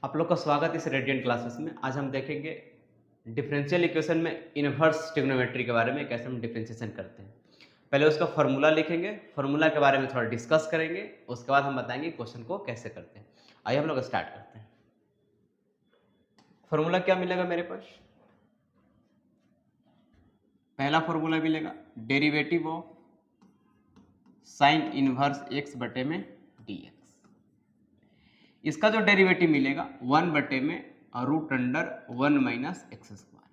आप लोग का स्वागत है इस रेडियंट क्लासेस में। आज हम देखेंगे डिफरेंशियल इक्वेशन में इन्वर्स ट्रिग्नोमेट्री के बारे में, कैसे हम डिफरेंशिएशन करते हैं। पहले उसका फॉर्मूला लिखेंगे, फॉर्मूला के बारे में थोड़ा डिस्कस करेंगे, उसके बाद हम बताएंगे क्वेश्चन को कैसे करते हैं। आइए हम लोग स्टार्ट करते हैं। फॉर्मूला क्या मिलेगा मेरे पास? पहला फॉर्मूला मिलेगा derivative of sine inverse x बटे में dx। इसका जो डेरिवेटिव मिलेगा 1 बटे में root under 1 minus x square.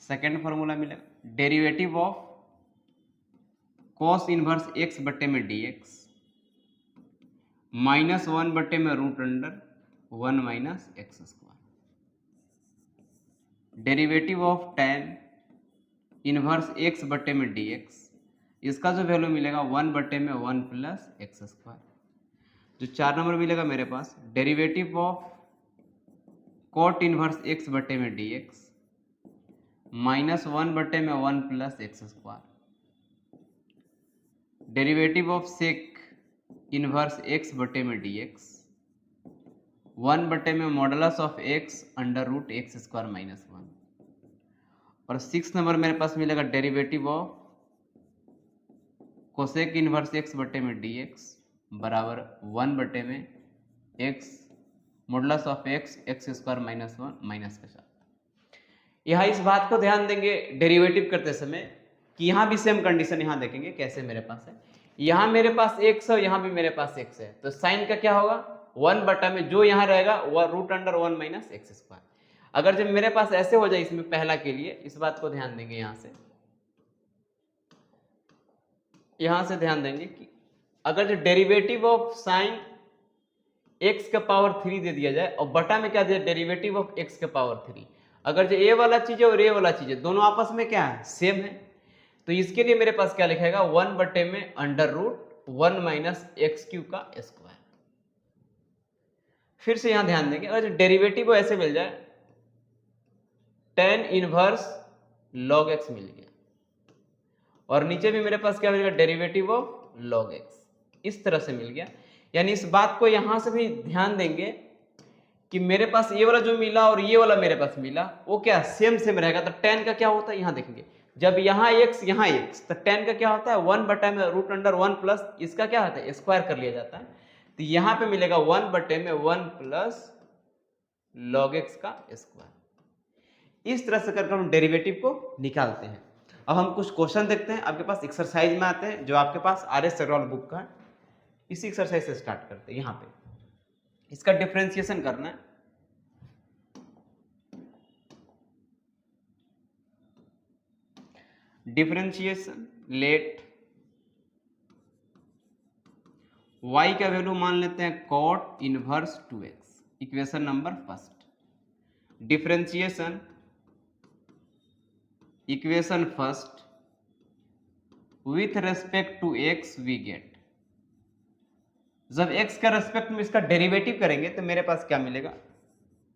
Second formula मिलेगा derivative of cos inverse x बटे में dx माइनस 1 बटे में root under 1 minus x square. Derivative of tan inverse x बटे में dx, इसका जो वैल्यू मिलेगा 1 बटे में 1 प्लस एक्स स्क्वायर। जो 4 नंबर मिलेगा मेरे पास derivative of cot inverse x बटे में dx माइनस 1 बटे में 1 plus x square. Derivative of sec inverse x बटे में dx 1 बटे में modulus of x under root x square minus 1। और 6 नंबर मेरे पास मिलेगा derivative of cosec inverse x बटे में dx बराबर 1 बटे में x modulus of x x square minus 1 minus के साथ। यहाँ इस बात को ध्यान देंगे डेरिवेटिव करते समय कि यहाँ भी सेम कंडीशन यहाँ देखेंगे कैसे मेरे पास है। यहाँ मेरे पास x है, यहाँ भी मेरे पास x है, तो साइन का क्या होगा 1 बटा में जो यहाँ रहेगा वह root under 1 minus x square. अगर जब मेरे पास ऐसे हो जाए इसमें पहला के लिए, इस बात को ध्यान देंगे, यहाँ से ध्यान देंगे कि अगर जो डेरिवेटिव ऑफ साइन x का पावर 3 दे दिया जाए और बटा में क्या दिया डेरिवेटिव ऑफ x का पावर 3, अगर जो a वाला चीज है और a वाला चीज है दोनों आपस में क्या है सेम है, तो इसके लिए मेरे पास क्या लिखेगा 1 बटे में under root 1 minus x q का स्क्वायर। फिर से यहां ध्यान देंगे अगर जो डेरिवेटिव ऐसे मिल जाए tan इनवर्स log x मिल गया और नीचे भी मेरे पास क्या मिलेगा डेरिवेटिव ऑफ log x, इस तरह से मिल गया। यानी इस बात को यहां से भी ध्यान देंगे कि मेरे पास ये वाला जो मिला और ये वाला मेरे पास मिला वो क्या सेम रहेगा। तो tan का क्या होता है यहां देखेंगे, जब यहाँ x तो tan का क्या होता है 1 बटा में रूट अंडर 1 प्लस इसका क्या होता है स्क्वायर कर लिया जाता है। तो यहाँ पे मिलेगा 1 बटे में 1 प्लस log x का स्क्वायर। इस तरह से करके हम डेरिवेटिव को निकालते हैं। अब हम कुछ क्वेश्चन देखते हैं, आपके पास एक्सरसाइज में आते हैं जो आपके पास RS अग्रवाल बुक का है। इसी एक्सरसाइज से स्टार्ट करते हैं। यहाँ पे इसका डिफरेंशिएशन करना है। डिफरेंशिएशन लेट y का वैल्यू मान लेते हैं cot inverse 2x, equation number first. Differentiation equation first with respect to x we get. जब x के रेस्पेक्ट में इसका डेरिवेटिव करेंगे तो मेरे पास क्या मिलेगा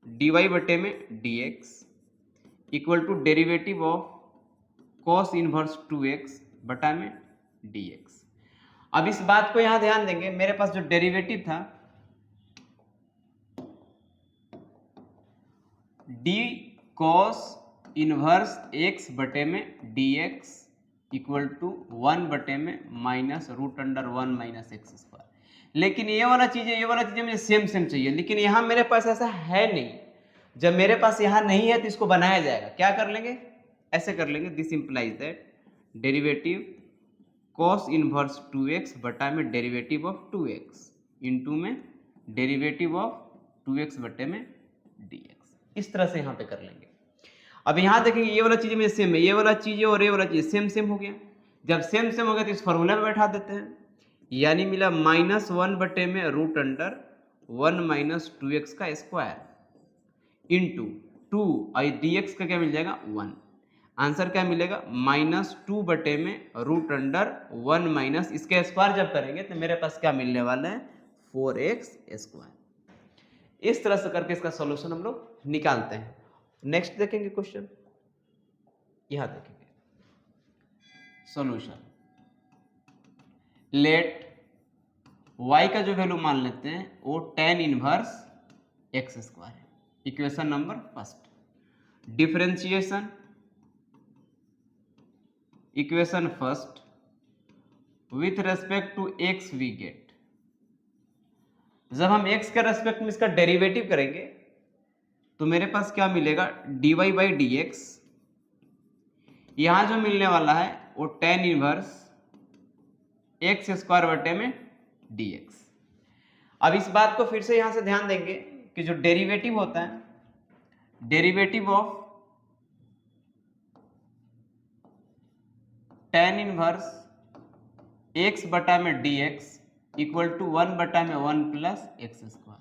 dy बटे में dx equal to derivative of cos inverse 2x बटा में dx। अब इस बात को यहां ध्यान देंगे, मेरे पास जो डेरिवेटिव था d cos इनवर्स x बटे में dx इक्वल टू 1 बटे में minus root under 1 minus x square. लेकिन ये वाला चीजें मुझे सेम चाहिए, लेकिन यहां मेरे पास ऐसा है नहीं। जब मेरे पास यहां नहीं है तो इसको बनाया जाएगा, क्या कर लेंगे ऐसे कर लेंगे, this implies that derivative cos inverse 2x बटा में डेरिवेटिव ऑफ 2x इंटू में डेरिवेटिव ऑफ 2x बटे में dx। इस तरह से यहाँ पे कर लेंगे। अब यहाँ देखेंगे ये वाला चीज में सेम है, ये वाला चीज और ये वाला चीज सेम हो गया। जब सेम हो गया तो इस फॉर्मूला में बैठा देते हैं, यानी मिला माइनस 1 बटे में रूट अंडर 1 माइनस 2x का स्क्वायर इंटू 2 और dx का क्या मिल जाएगा 1। आंसर क्या मिलेगा माइनस 2 बटे में रूट अंडर 1 माइनस इसके स्क्वायर जब करेंगे तो मेरे पास क्या मिलने वाला है 4x स्क्वायर। इस तरह से करके इसका सॉल्यूशन हम लोग निकालते हैं। नेक्स्ट देखेंगे क्वेश्चन, यहां देखेंगे सॉल्यूशन। लेट y का जो वैल्यू मान लेते हैं वो tan इनवर्स एक्स स्क्वायर है। Equation number first. Differentiation equation first with respect to x we get, जब हम एक्स के रेस्पेक्ट में इसका डेरिवेटिव करेंगे तो मेरे पास क्या मिलेगा, dy बाई डी एक्स, यहां जो मिलने वाला है वो टेन इनवर्स एक्स स्क्वायर बटे में dx। अब इस बात को फिर से यहां से ध्यान देंगे कि जो डेरिवेटिव होता है, derivative of tan inverse x बटा में dx इक्वल टू 1 बटा में 1 प्लस एक्स स्क्वायर,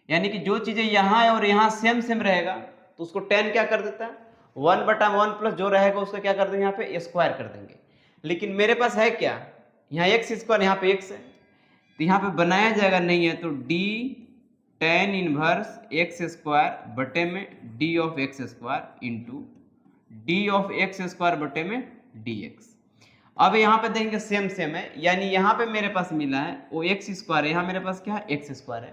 यानी कि जो चीजें यहां है और यहां सेम सेम रहेगा तो उसको टेन क्या कर देता है, 1 बटा 1 प्लस जो रहेगा उसको क्या कर देंगे, यहाँ पे स्क्वायर कर देंगे। लेकिन मेरे पास है क्या, यहाँ एक्स स्क्वायर, यहाँ पे एक्स है, तो यहाँ पे बनाया जाएगा नहीं है, तो D ten inverse x square बटे में D of x square into D of x square बटे में डी एक्स। अब यहाँ पे देखेंगे सेम सेम है, यानी यहाँ पे मेरे पास मिला है वो एक्स स्क्वायर है, यहाँ मेरे पास क्या है एक्स स्क्वायर है,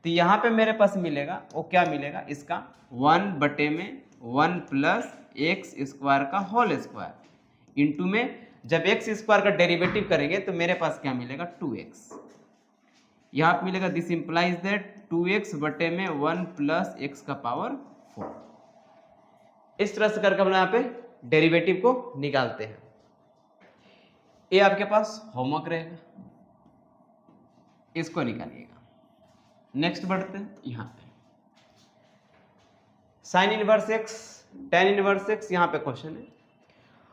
तो यहाँ पे मेरे पास मिलेगा वो क्या मिलेगा, इसका 1 बटे में 1 प्लस एक्स स्क्वायर का होल स्क्वायर इंटू में जब एक्स स्क्वायर का डेरिवेटिव करेंगे तो मेरे पास क्या मिलेगा 2x, यहाँ पे मिलेगा दिस इंप्लाइज दैट 2x बटे में 1 प्लस एक्स का पावर 4। इस तरह से करके हम यहाँ पे डेरिवेटिव को निकालते हैं। ये आपके पास होमवर्क रहेगा, इसको निकालिएगा। नेक्स्ट बढ़ते हैं, यहाँ पे sign inverse x ten inverse x यहाँ पे क्वेश्चन है।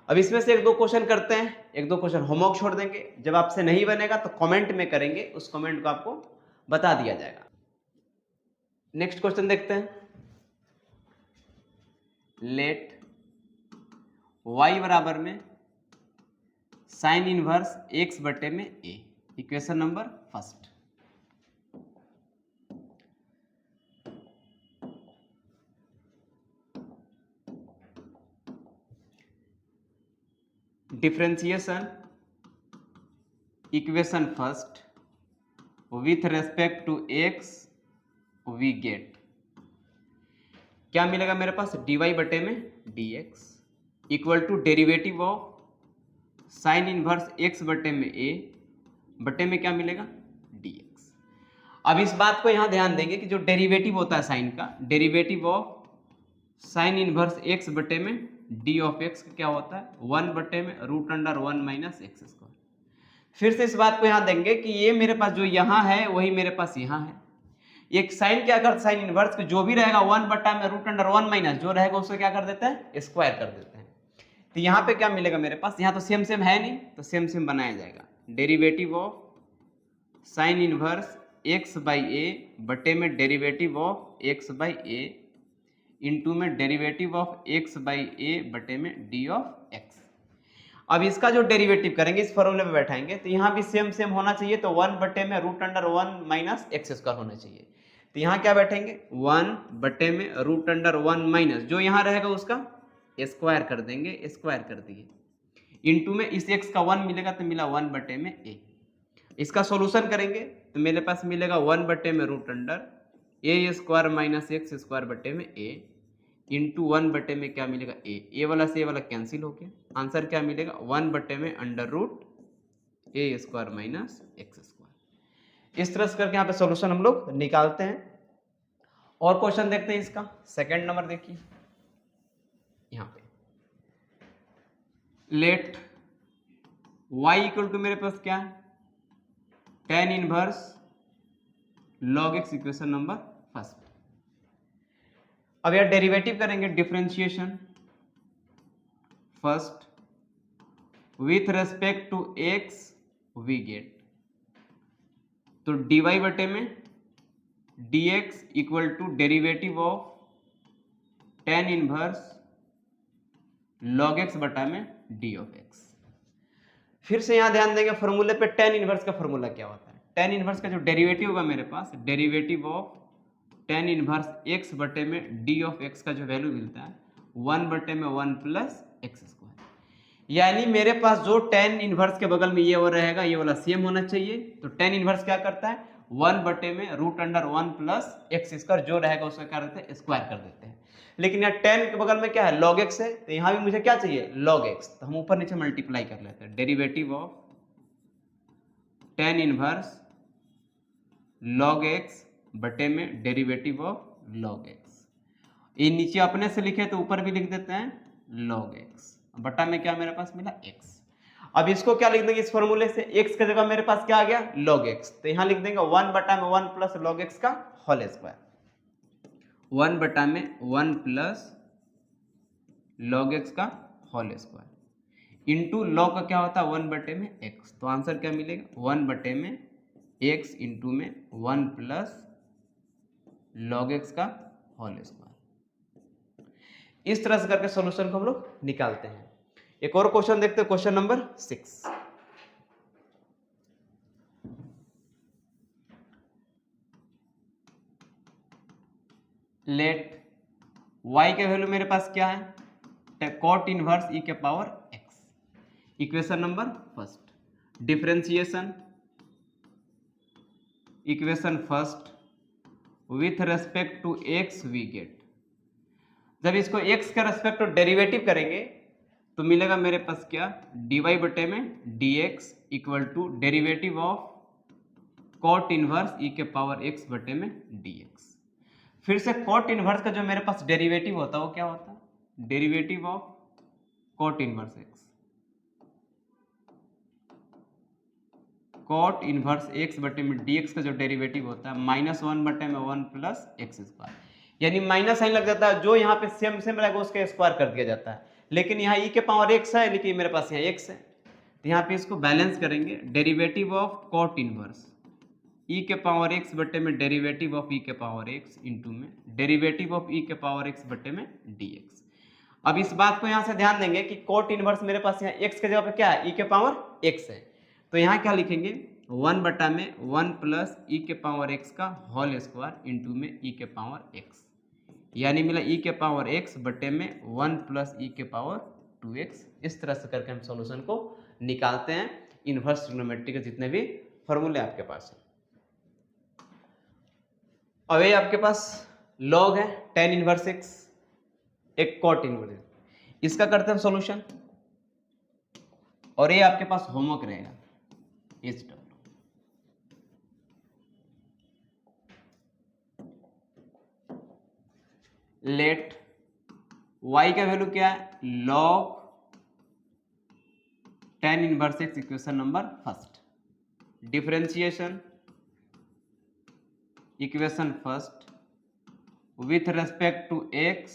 अब इसमें से एक दो क्वेश्चन करते हैं, एक दो क्वेश्चन होमवर्क छोड़ देंगे, जब आपसे नहीं बनेगा तो कमेंट में करेंगे, उस कमेंट को आपको बता दिया जाएगा। नेक्स्ट क्वेश्चन देखते हैं, लेट y बराबर में साइन इनवर्स x बटे में a, equation number first. Differentiation equation first with respect to x we get, क्या मिलेगा मेरे पास, dy बटे में dx equal to derivative of sine inverse x बटे में a बटे में क्या मिलेगा dx। अब इस बात को यहां ध्यान देंगे कि जो डेरिवेटिव होता है साइन का, derivative of sine inverse x बटे में डी ऑफ एक्स क्या होता है 1 बटे में root under 1 minus x square. फिर से इस बात को यहां देंगे कि ये मेरे पास जो यहां है वही मेरे पास यहां है। एक साइन क्या करता है, साइन इनवर्स को जो भी रहेगा 1 बटा में रूट अंडर 1 माइनस जो रहेगा उसको क्या कर देता है, स्क्वायर कर देते हैं। तो यहाँ पे क्या मिलेगा मेरे पास, यहाँ तो सेम सेम है नहीं तो सेम सेम बनाया जाएगा, derivative of sine inverse x by A बटे में derivative of x by A into में derivative of x by A बटे में डी ऑफ एक्स। अब इसका जो डेरिवेटिव करेंगे इस फॉर्मूले में बैठाएंगे तो यहाँ भी सेम सेम होना चाहिए, तो 1 बटे में root under 1 minus x square होना चाहिए। तो यहाँ क्या बैठेंगे 1 बटे में रूट अंडर 1 माइनस जो यहाँ रहेगा उसका स्क्वायर कर देंगे, स्क्वायर कर दिए इंटू में इस x का 1 मिलेगा तो मिला 1 बटे में a। इसका सॉल्यूशन करेंगे तो मेरे पास मिलेगा 1 बटे में root under a square minus x square बटे में a इंटू 1 बटे में क्या मिलेगा a वाला से a वाला कैंसिल हो गया, आंसर क्या मिलेगा 1 बटे में under root a square minus x square. इस तरह से करके यहाँ पे सॉल्यूशन हम लोग निकालते हैं। और क्वेश्चन देखते हैं, इसका सेकंड नंबर देखिए, यहाँ पे लेट y इक्वल टू मेरे पास क्या है tan inverse log x, equation number first. अब यार डेरिवेटिव करेंगे, differentiation first with respect to x we get, तो dy बटे में dx equal to derivative of tan inverse log x बटा में d ऑफ x। फिर से यहां ध्यान देंगे फॉर्मूले पे, टेन इनवर्स का फॉर्मूला क्या होता है, टेन इनवर्स का जो डेरिवेटिव होगा मेरे पास, derivative of tan inverse x बटे में d ऑफ x का जो वैल्यू मिलता है 1 बटे में 1 प्लस एक्स स्क्वायर। यानी मेरे पास जो टेन इनवर्स के बगल में ये वो रहेगा ये वाला सेम होना चाहिए, तो टेन इनवर्स क्या करता है 1/√1 प्लस एक्स स्क्वायर, जो रहेगा उसका क्या करते हैं, स्क्वायर कर देते हैं। लेकिन यहाँ 10 के बगल में क्या है, log x है, तो यहाँ भी मुझे क्या चाहिए, log x, तो हम ऊपर नीचे मल्टीप्लाई कर लेते हैं। Derivative of tan inverse log x बटे में डेरिवेटिव ऑफ log x। ये नीचे अपने से लिखे तो ऊपर भी लिख देते हैं log x, बटा में क्या मेरे पास मिला, x। अब इसको क्या लिख देंगे, इस फॉर्मूले से x की जगह मेरे पास क्या आ गया, log x, तो यहाँ लिख देंगे 1/1 प्लस log x का whole square, 1/1 plus log x का होल स्क्वायर इंटू log का क्या होता है 1/x, तो आंसर क्या मिलेगा 1/x इंटू में 1 प्लस log x का होल स्क्वायर। इस तरह से करके सॉल्यूशन को हम लोग निकालते हैं। एक और क्वेश्चन देखते हैं, क्वेश्चन नंबर 6। लेट y के वैल्यू मेरे पास क्या है, cot इनवर्स e के power x। Equation number first, differentiation equation first with respect to x we get. जब इसको x के रेस्पेक्ट टू डेरिवेटिव करेंगे तो मिलेगा मेरे पास क्या, dy बटे में dx equal to derivative of cot inverse e के पावर x बटे में dx। फिर से cot इनवर्स का जो मेरे पास डेरिवेटिव होता है वो क्या होता है, derivative of cot inverse x, cot inverse x बटे में dx का जो डेरिवेटिव होता है -1 बटे में 1 प्लस एक्स स्क्वायर, यानी माइनस साइन लग जाता है, जो यहाँ पे सेम सेम रहेगा उसका स्क्वायर कर दिया जाता है। लेकिन यहाँ e के पावर x है, लेकिन मेरे पास यहाँ x है, तो यहाँ पे इसको बैलेंस करेंगे, derivative of cot inverse e के पावर x बटे में डेरिवेटिव ऑफ e के पावर x इंटू में डेरिवेटिव ऑफ e के पावर x बटे में dx। अब इस बात को यहाँ से ध्यान देंगे कि cot इनवर्स मेरे पास यहाँ x के जगह पे क्या है, e के पावर x है, तो यहाँ क्या लिखेंगे 1 बटा में 1 प्लस e के पावर x का होल स्क्वायर इंटू में e के पावर x, यानी मिला e के पावर x बटे में 1 प्लस e के पावर 2x। इस तरह से करके हम सॉल्यूशन को निकालते हैं इनवर्स ट्रिग्नोमेट्री के जितने भी फॉर्मूले आपके पास है। अब ये आपके पास log है tan इनवर्स x, एक cot इनवर्स, इसका करते हैं सॉल्यूशन, और ये आपके पास होमवर्क रहेगा इस टर्म। लेट y का वैल्यू क्या है, log tan inverse x, equation number first, differentiation equation first with respect to x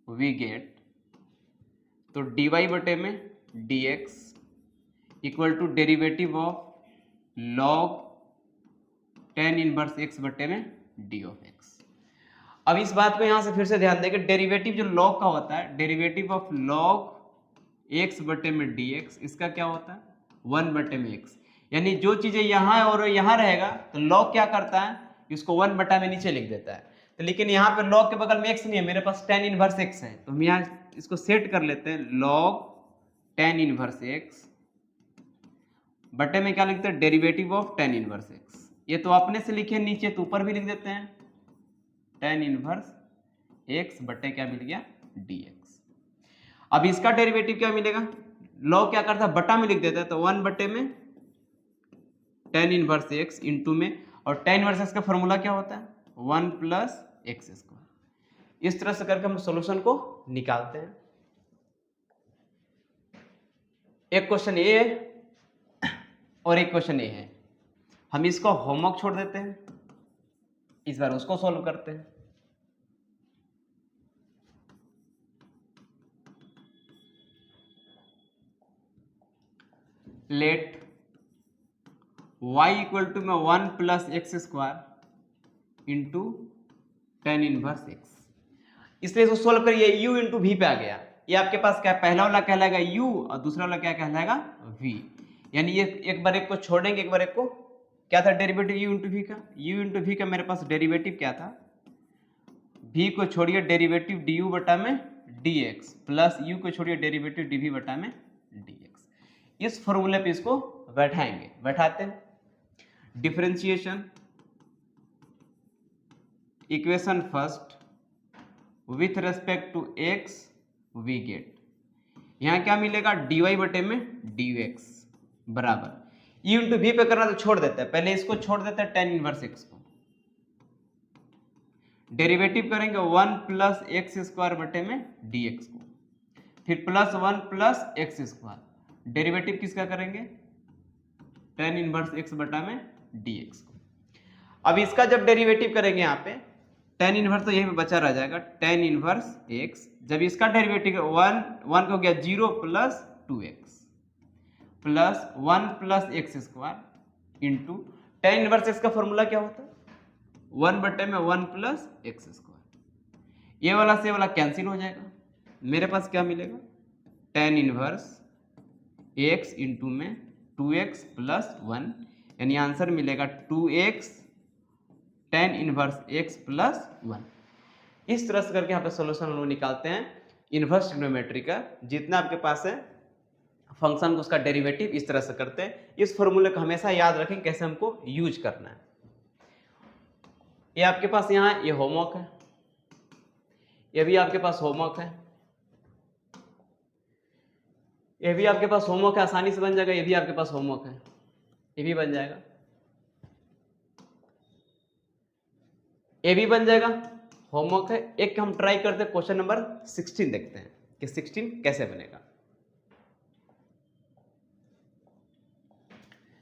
we get, तो dy बटे में dx equal to derivative of log tan inverse x बटे में d ऑफ x। अब इस बात को यहां से फिर से ध्यान देंगे, डेरिवेटिव जो log का होता है, डेरिवेटिव ऑफ log x बटे में dx, इसका क्या होता है 1 बटे में x, यानी जो चीजें यहाँ है और यहाँ रहेगा तो log क्या करता है, इसको 1 बटा में नीचे लिख देता है। तो लेकिन यहाँ पे log के बगल में x नहीं है, मेरे पास tan इनवर्स x है, तो हम यहाँ इसको सेट कर लेते हैं, log tan इनवर्स x बटे में क्या लिखते हैं, derivative of tan inverse x। ये तो अपने से लिखे नीचे, तो ऊपर भी लिख देते हैं tan इनवर्स x बटे क्या मिल गया dx। अब इसका डेरिवेटिव क्या मिलेगा, log क्या करता है बटा में लिख देता है, तो 1 बटे में tan इनवर्स x इंटू में, और tan इनवर्स x का फॉर्मूला क्या होता है 1 प्लस एक्स स्क्वायर। इस तरह से करके हम सॉल्यूशन को निकालते हैं। एक क्वेश्चन ये है और एक क्वेश्चन ये है, हम इसको होमवर्क छोड़ देते हैं, इस बार उसको सॉल्व करते हैं। लेट y इक्वल टू में 1 plus x square into tan inverse x, इसलिए इसको सोल्व करिए, u इंटू वी पे आ गया। ये आपके पास क्या, पहला वाला कहलाएगा u और दूसरा वाला क्या कहलाएगा v, यानी ये एक बार एक को छोड़ेंगे, एक बार एक को, क्या था डेरिवेटिव u इंटू वी का, u इंटू वी का मेरे पास डेरिवेटिव क्या था, v को छोड़िए डेरिवेटिव du बटा में dx प्लस u को छोड़िए डेरिवेटिव dv बटा में dx। इस फॉर्मूले पे इसको बैठाएंगे, बैठाते हैं, differentiation equation first with respect to x we get, यहाँ क्या मिलेगा dy बटे में dx बराबर u इंटू वी पे करना तो छोड़ देते हैं, पहले इसको छोड़ देते हैं tan इनवर्स x को, डेरिवेटिव करेंगे 1 प्लस एक्स स्क्वायर बटे में dx को, फिर plus 1 plus x square, derivative किसका करेंगे tan इनवर्स x बटा में dx को। अब इसका जब डेरिवेटिव करेंगे यहाँ पे tan इनवर्स तो यहीं पे बचा रह जाएगा tan इनवर्स x, जब इसका डेरिवेटिव 1 को गया 0 plus 2x plus 1 plus x square into tan inverse x का फॉर्मूला क्या होता है 1 बटे में 1 प्लस एक्स स्क्वायर, ये वाला से वाला कैंसिल हो जाएगा, मेरे पास क्या मिलेगा tan इनवर्स x इंटू में 2x प्लस 1, यानी आंसर मिलेगा 2x tan inverse x plus 1। इस तरह से करके यहाँ पे सोल्यूशन हम लोग निकालते हैं इनवर्स ट्रिग्नोमेट्री का, जितना आपके पास है फंक्शन को उसका डेरिवेटिव इस तरह से करते हैं। इस फॉर्मूले को हमेशा याद रखें कैसे हमको यूज करना है। ये आपके पास यहाँ ये होमवर्क है, ये भी आपके पास होमवर्क है, ये भी आपके पास होमवर्क है, आसानी से बन जाएगा, ये भी आपके पास होमवर्क है, ये भी बन जाएगा, ये भी बन जाएगा, होमवर्क है। एक हम ट्राई करते हैं क्वेश्चन नंबर 16 देखते हैं कि 16 कैसे बनेगा।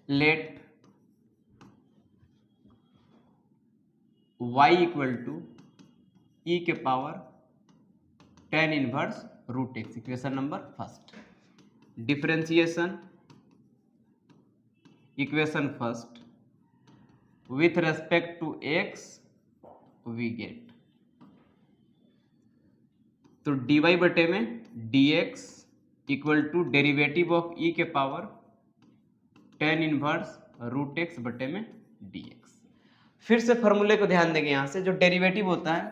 Let y equal to e के power tan inverse root x, equation number first, differentiation equation first with respect to x we get, तो dy बटे में dx equal to derivative of e के power tan inverse root x बटे में dx। फिर से फॉर्मूले को ध्यान देंगे, यहाँ से जो डेरिवेटिव होता है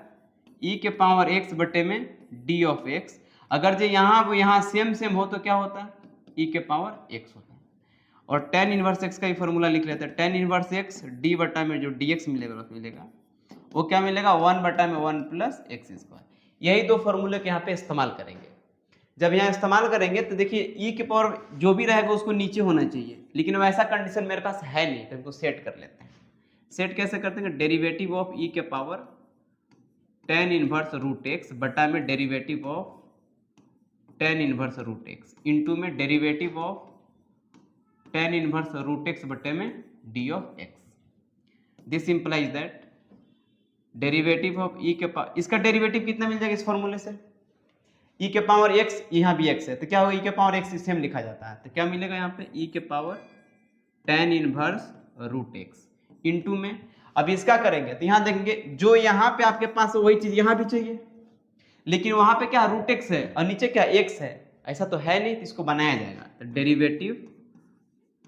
e के पावर x बटे में d ऑफ x, अगर जो यहाँ वो यहाँ सेम हो तो क्या होता है e के पावर x होता है, और tan इनवर्स x का ही फॉर्मूला लिख लेते हैं, tan इनवर्स x d बटा में जो dx मिलेगा वो क्या मिलेगा 1 बटा में 1 प्लस एक्स स्क्वायर। यही दो फॉर्मूले के यहाँ पे इस्तेमाल करेंगे। जब यहाँ इस्तेमाल करेंगे तो देखिए e के पावर जो भी रहेगा उसको नीचे होना चाहिए, लेकिन वैसा कंडीशन मेरे पास है नहीं, तो हमको सेट कर लेते हैं। सेट कैसे करते हैं, डेरिवेटिव ऑफ e के power tan inverse root x बटा में derivative of tan inverse root x into में derivative of tan inverse root x बटे में d of x। This implies that derivative of e के पावर, इसका derivative कितना मिल जाएगा इस फॉर्मूले से, e के पावर x, यहाँ भी x है तो क्या होगा e के पावर x सेम लिखा जाता है, तो क्या मिलेगा यहाँ पे e के power tan inverse root x into में, अब इसका करेंगे तो यहाँ देखेंगे जो यहाँ पे आपके पास वही चीज यहाँ भी चाहिए, लेकिन वहां पे क्या रूट x है और नीचे क्या x है, ऐसा तो है नहीं, तो इसको बनाया जाएगा, तो derivative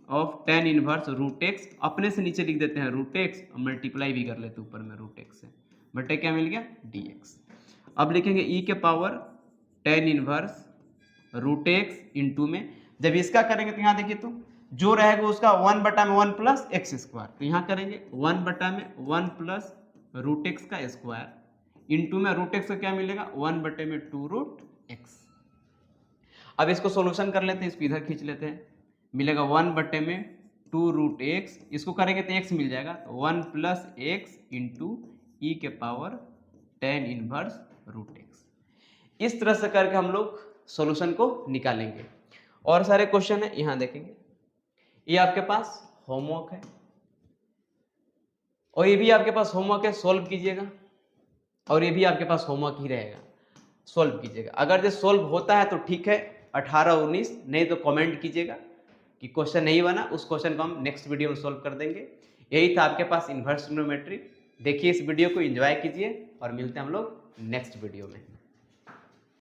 of tan inverse root x, अपने से नीचे लिख देते हैं रूट x और मल्टीप्लाई भी कर लेते हैं ऊपर में रूट x से, बटे क्या मिल गया dx। अब लिखेंगे e के power tan inverse root x into में, जब इसका करेंगे तो यहाँ देखिए तो जो रहेगा उसका 1 बटा में 1 प्लस एक्स स्क्वायर, तो यहाँ करेंगे 1 बटा में 1 प्लस रूट एक्स का स्क्वायर इंटू में रूट एक्स का क्या मिलेगा 1 बटे में 2 रूट एक्स। अब इसको सोल्यूशन कर लेते हैं, इसको इधर खींच लेते हैं, मिलेगा 1 बटे में 2 रूट एक्स, इसको करेंगे तो x मिल जाएगा, तो 1 प्लस एक्स इंटू ई के power tan inverse root x. इस तरह से करके हम लोग सॉल्यूशन को निकालेंगे। और सारे क्वेश्चन है यहाँ देखेंगे, ये आपके पास होमवर्क है और ये भी आपके पास होमवर्क है, सोल्व कीजिएगा, और ये भी आपके पास होमवर्क ही रहेगा, सोल्व कीजिएगा। अगर जो सोल्व होता है तो ठीक है 18-19, नहीं तो कमेंट कीजिएगा कि क्वेश्चन नहीं बना, उस क्वेश्चन को हम नेक्स्ट वीडियो में सोल्व कर देंगे। यही था आपके पास इनवर्स ट्रिग्नोमेट्री। देखिए इस वीडियो को एंजॉय कीजिए और मिलते हैं हम लोग नेक्स्ट वीडियो में।